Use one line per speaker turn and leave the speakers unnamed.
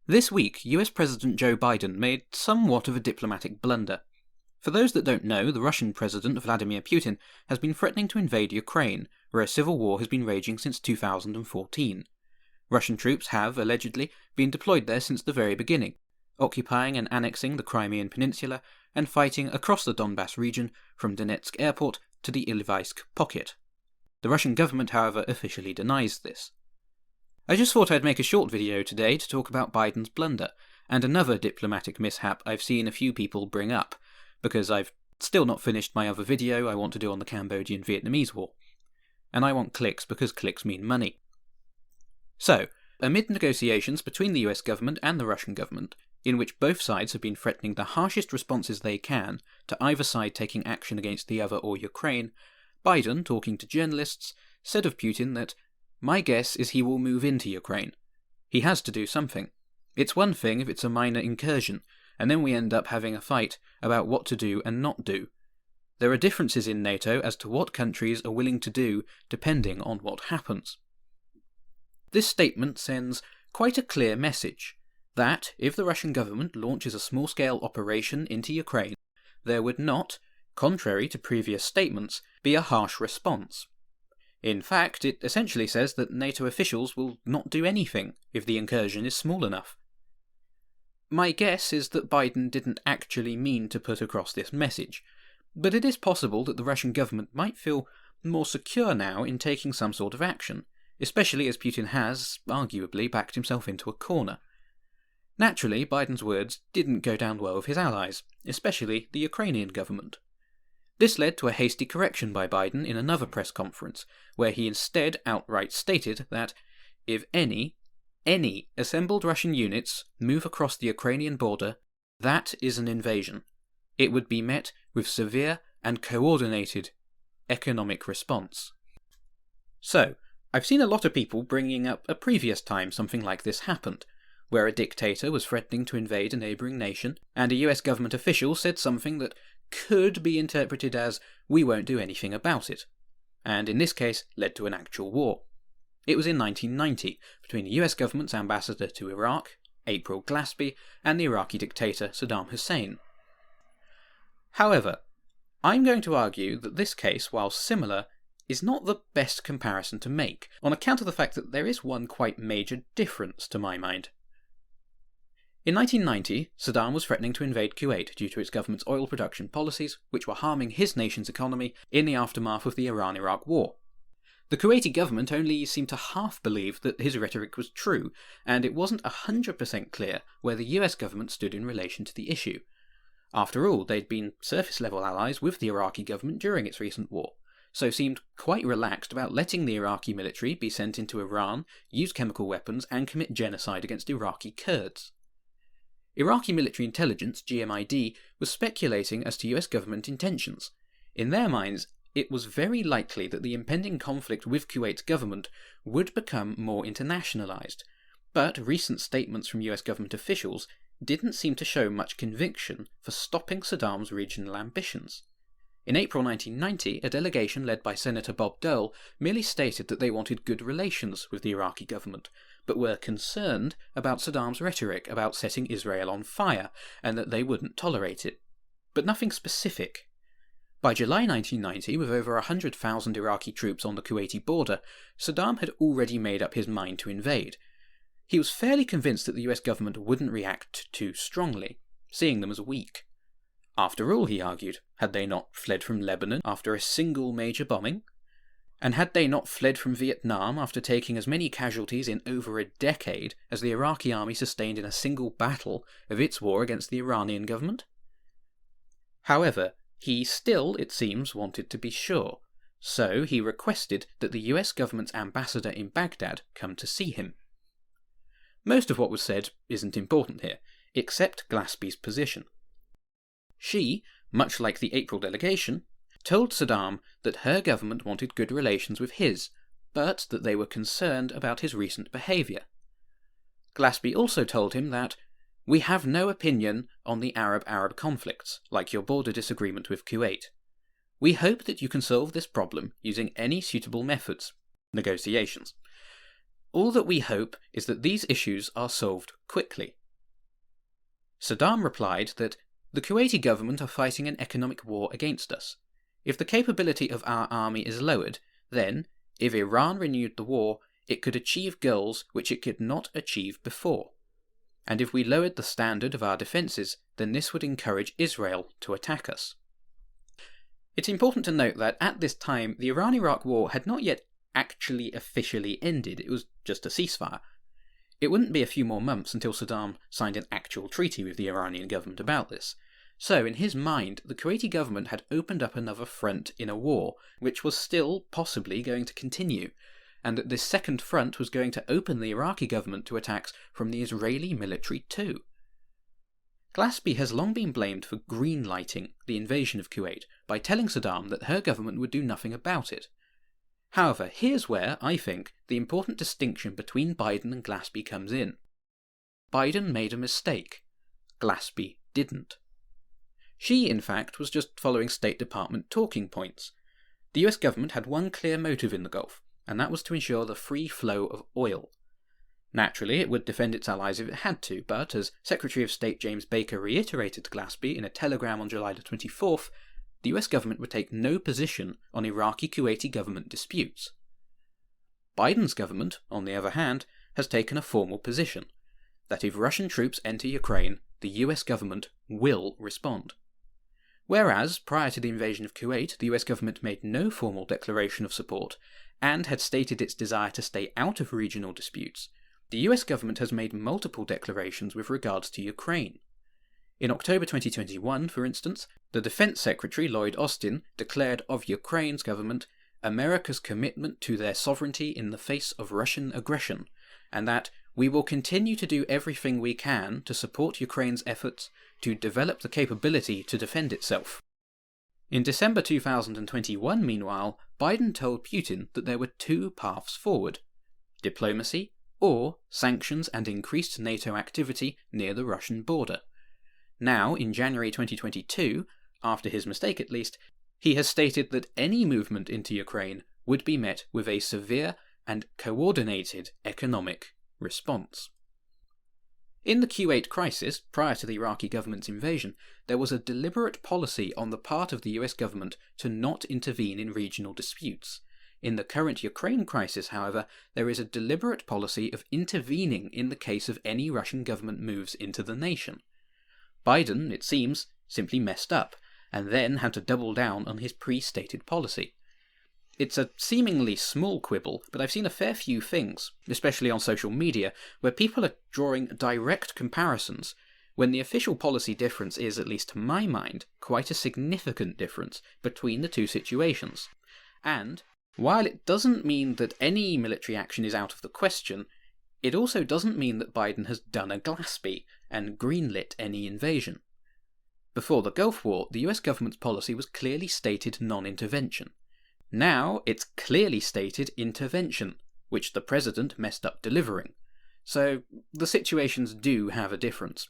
This week, US President Joe Biden made somewhat of a diplomatic blunder. For those that don't know, the Russian President Vladimir Putin has been threatening to invade Ukraine, where a civil war has been raging since 2014. Russian troops have, allegedly, been deployed there since the very beginning, occupying and annexing the Crimean Peninsula and fighting across the Donbass region from Donetsk airport to the Ilyvaisk pocket. The Russian government, however, officially denies this. I just thought I'd make a short video today to talk about Biden's blunder, and another diplomatic mishap I've seen a few people bring up, because I've still not finished my other video I want to do on the Cambodian-Vietnamese War. And I want clicks because clicks mean money. So, amid negotiations between the US government and the Russian government, in which both sides have been threatening the harshest responses they can to either side taking action against the other or Ukraine, Biden, talking to journalists, said of Putin that, "My guess is he will move into Ukraine. He has to do something. It's one thing if it's a minor incursion, and then we end up having a fight about what to do and not do. There are differences in NATO as to what countries are willing to do depending on what happens." This statement sends quite a clear message that, if the Russian government launches a small-scale operation into Ukraine, there would not, contrary to previous statements, be a harsh response. In fact, it essentially says that NATO officials will not do anything if the incursion is small enough. My guess is that Biden didn't actually mean to put across this message, but it is possible that the Russian government might feel more secure now in taking some sort of action, especially as Putin has, arguably, backed himself into a corner. Naturally, Biden's words didn't go down well with his allies, especially the Ukrainian government. This led to a hasty correction by Biden in another press conference, where he instead outright stated that if any assembled Russian units move across the Ukrainian border, that is an invasion. It would be met with severe and coordinated economic response. So, I've seen a lot of people bringing up a previous time something like this happened, where a dictator was threatening to invade a neighbouring nation, and a US government official said something that could be interpreted as, "we won't do anything about it," and in this case led to an actual war. It was in 1990, between the US government's ambassador to Iraq, April Glaspie, and the Iraqi dictator Saddam Hussein. However, I'm going to argue that this case, while similar, is not the best comparison to make, on account of the fact that there is one quite major difference to my mind. In 1990, Saddam was threatening to invade Kuwait due to its government's oil production policies, which were harming his nation's economy in the aftermath of the Iran-Iraq War. The Kuwaiti government only seemed to half believe that his rhetoric was true, and it wasn't 100% clear where the US government stood in relation to the issue. After all, they'd been surface-level allies with the Iraqi government during its recent war, so seemed quite relaxed about letting the Iraqi military be sent into Iran, use chemical weapons, and commit genocide against Iraqi Kurds. Iraqi military intelligence, GMID, was speculating as to US government intentions. In their minds, it was very likely that the impending conflict with Kuwait's government would become more internationalised, but recent statements from US government officials didn't seem to show much conviction for stopping Saddam's regional ambitions. In April 1990, a delegation led by Senator Bob Dole merely stated that they wanted good relations with the Iraqi government, but were concerned about Saddam's rhetoric about setting Israel on fire, and that they wouldn't tolerate it. But nothing specific. By July 1990, with over 100,000 Iraqi troops on the Kuwaiti border, Saddam had already made up his mind to invade. He was fairly convinced that the US government wouldn't react too strongly, seeing them as weak. After all, he argued, had they not fled from Lebanon after a single major bombing? And had they not fled from Vietnam after taking as many casualties in over a decade as the Iraqi army sustained in a single battle of its war against the Iranian government? However, he still, it seems, wanted to be sure, so he requested that the US government's ambassador in Baghdad come to see him. Most of what was said isn't important here, except Glaspie's position. She, much like the April delegation, told Saddam that her government wanted good relations with his, but that they were concerned about his recent behaviour. Glaspie also told him that, "We have no opinion on the Arab-Arab conflicts, like your border disagreement with Kuwait. We hope that you can solve this problem using any suitable methods, negotiations. All that we hope is that these issues are solved quickly. Saddam replied that the Kuwaiti government are fighting an economic war against us. If the capability of our army is lowered, then, if Iran renewed the war, it could achieve goals which it could not achieve before. And if we lowered the standard of our defences, then this would encourage Israel to attack us. It's important to note that at this time, the Iran-Iraq war had not yet actually officially ended. It was just a ceasefire. It wouldn't be a few more months until Saddam signed an actual treaty with the Iranian government about this. So, in his mind, the Kuwaiti government had opened up another front in a war, which was still possibly going to continue, and that this second front was going to open the Iraqi government to attacks from the Israeli military too. Gillespie has long been blamed for green-lighting the invasion of Kuwait by telling Saddam that her government would do nothing about it. However, here's where, I think, the important distinction between Biden and Gillespie comes in. Biden made a mistake. Gillespie didn't. She, in fact, was just following State Department talking points. The US government had one clear motive in the Gulf, and that was to ensure the free flow of oil. Naturally, it would defend its allies if it had to, but as Secretary of State James Baker reiterated to Gillespie in a telegram on July the 24th, the US government would take no position on Iraqi-Kuwaiti government disputes. Biden's government, on the other hand, has taken a formal position, that if Russian troops enter Ukraine, the US government will respond. Whereas, prior to the invasion of Kuwait, the US government made no formal declaration of support, and had stated its desire to stay out of regional disputes, the US government has made multiple declarations with regards to Ukraine. In October 2021, for instance, the Defense Secretary Lloyd Austin declared of Ukraine's government America's commitment to their sovereignty in the face of Russian aggression, and that we will continue to do everything we can to support Ukraine's efforts to develop the capability to defend itself. In December 2021, meanwhile, Biden told Putin that there were two paths forward: diplomacy or sanctions and increased NATO activity near the Russian border. Now, in January 2022, after his mistake at least, he has stated that any movement into Ukraine would be met with a severe and coordinated economic response. In the Kuwait crisis, prior to the Iraqi government's invasion, there was a deliberate policy on the part of the US government to not intervene in regional disputes. In the current Ukraine crisis, however, there is a deliberate policy of intervening in the case of any Russian government moves into the nation. Biden, it seems, simply messed up, and then had to double down on his pre-stated policy. It's a seemingly small quibble, but I've seen a fair few things, especially on social media, where people are drawing direct comparisons, when the official policy difference is, at least to my mind, quite a significant difference between the two situations. And, while it doesn't mean that any military action is out of the question, it also doesn't mean that Biden has done a Gillespie and greenlit any invasion. Before the Gulf War, the US government's policy was clearly stated non-intervention. Now it's clearly stated intervention, which the president messed up delivering. So the situations do have a difference.